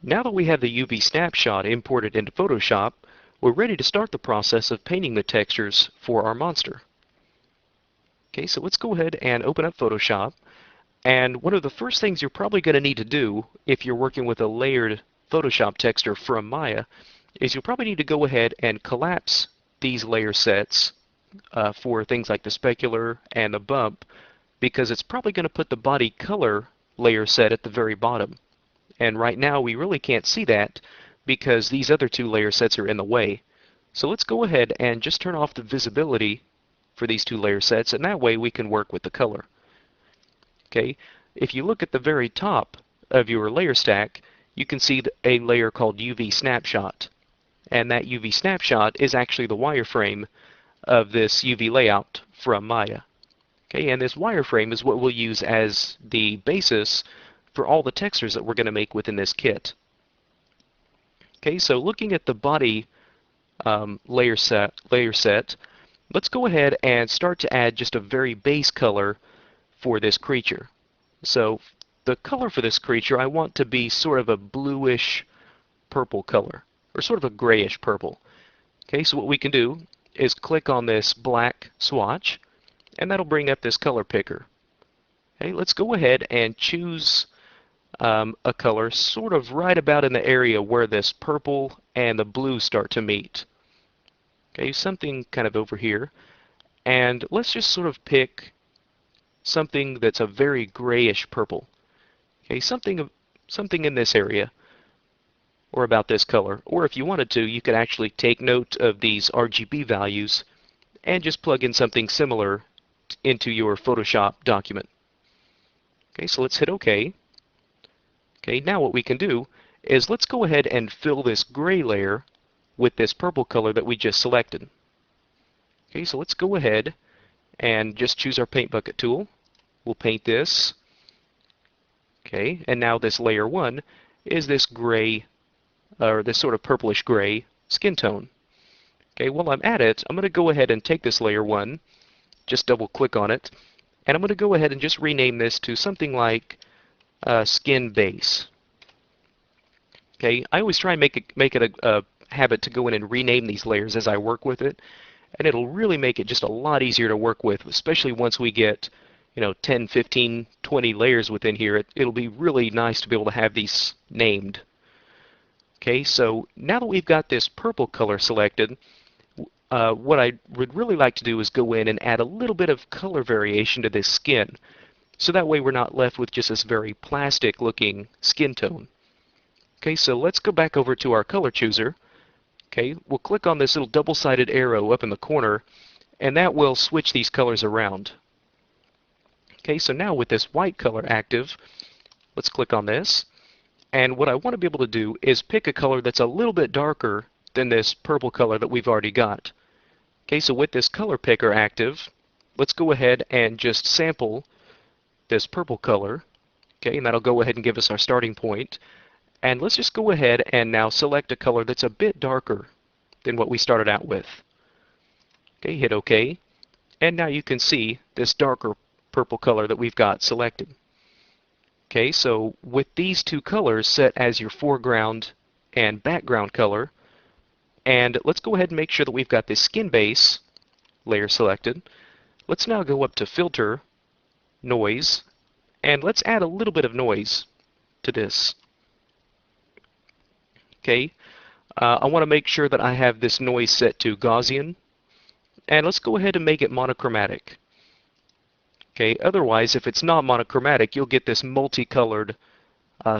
Now that we have the UV snapshot imported into Photoshop, we're ready to start the process of painting the textures for our monster. Okay, so let's go ahead and open up Photoshop. And one of the first things you're probably going to need to do if you're working with a layered Photoshop texture from Maya is you'll probably need to go ahead and collapse these layer sets for things like the specular and the bump, because it's probably going to put the body color layer set at the very bottom. And right now we really can't see that because these other two layer sets are in the way. So let's go ahead and just turn off the visibility for these two layer sets, and that way we can work with the color. Okay, if you look at the very top of your layer stack, you can see a layer called UV Snapshot. And that UV Snapshot is actually the wireframe of this UV layout from Maya. Okay, and this wireframe is what we'll use as the basis for all the textures that we're going to make within this kit. Okay, so looking at the body layer set, let's go ahead and start to add just a very base color for this creature. So the color for this creature I want to be sort of a bluish purple color, or sort of a grayish purple. Okay, so what we can do is click on this black swatch, and that'll bring up this color picker. Okay, let's go ahead and choose a color sort of right about in the area where this purple and the blue start to meet. Okay, something kind of over here. And let's just sort of pick something that's a very grayish purple. Okay, something in this area, or about this color. Or if you wanted to, you could actually take note of these RGB values and just plug in something similar into your Photoshop document. Okay, so let's hit OK. Okay, now what we can do is let's go ahead and fill this gray layer with this purple color that we just selected. Okay, so let's go ahead and just choose our paint bucket tool. We'll paint this. Okay, and now this layer 1 is this gray, or this sort of purplish gray skin tone. Okay, while I'm at it, I'm going to go ahead and take this layer 1, just double click on it, and I'm going to go ahead and just rename this to something like skin base. Okay, I always try and make it a habit to go in and rename these layers as I work with it, and it'll really make it just a lot easier to work with, especially once we get 10, 15, 20 layers within here. It'll be really nice to be able to have these named. Okay, so now that we've got this purple color selected, what I would really like to do is go in and add a little bit of color variation to this skin. So that way we're not left with just this very plastic looking skin tone. Okay, so let's go back over to our color chooser. Okay, we'll click on this little double-sided arrow up in the corner, and that will switch these colors around. Okay, so now with this white color active, let's click on this. And what I want to be able to do is pick a color that's a little bit darker than this purple color that we've already got. Okay, so with this color picker active, let's go ahead and just sample this purple color. Okay, and that'll go ahead and give us our starting point. And let's just go ahead and now select a color that's a bit darker than what we started out with. Okay, hit OK. And now you can see this darker purple color that we've got selected. Okay, so with these two colors set as your foreground and background color, and let's go ahead and make sure that we've got this skin base layer selected. Let's now go up to Filter, Noise, and let's add a little bit of noise to this. Okay, I want to make sure that I have this noise set to Gaussian, and let's go ahead and make it monochromatic. Okay, otherwise, if it's not monochromatic, you'll get this multicolored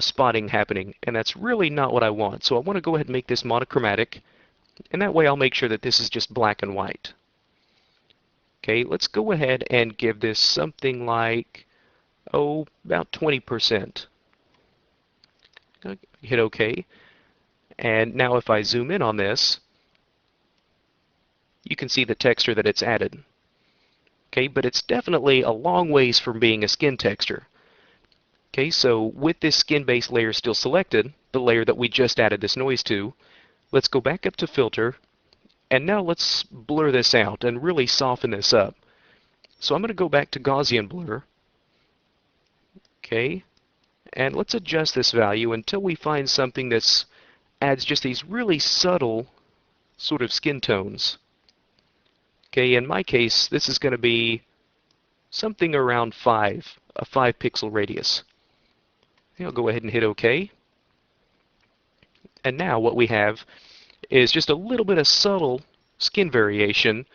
spotting happening, and that's really not what I want. So I want to go ahead and make this monochromatic, and that way I'll make sure that this is just black and white. Okay, let's go ahead and give this something like, about 20%. Hit OK. And now if I zoom in on this, you can see the texture that it's added. Okay, but it's definitely a long ways from being a skin texture. Okay, so with this skin base layer still selected, the layer that we just added this noise to, let's go back up to Filter, and now let's blur this out and really soften this up. So I'm going to go back to Gaussian blur. Okay, And let's adjust this value until we find something that adds just these really subtle sort of skin tones. Okay, in my case, this is going to be something around 5, a 5 pixel radius. Okay, I'll go ahead and hit OK. And now what we have is just a little bit of subtle skin variation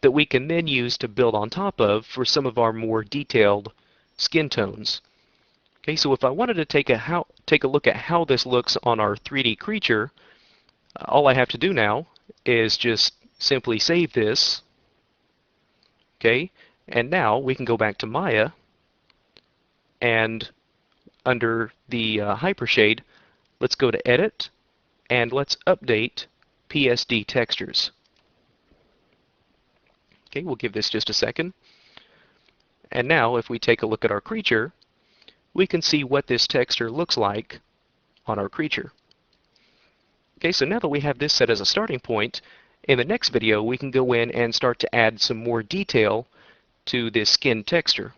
that we can then use to build on top of for some of our more detailed skin tones. Okay, so if I wanted to take a look at how this looks on our 3D creature, all I have to do now is just simply save this. Okay, and now we can go back to Maya, and under the Hypershade, let's go to Edit, and let's update PSD textures. Okay, we'll give this just a second. And now if we take a look at our creature, we can see what this texture looks like on our creature. Okay, so now that we have this set as a starting point, in the next video we can go in and start to add some more detail to this skin texture.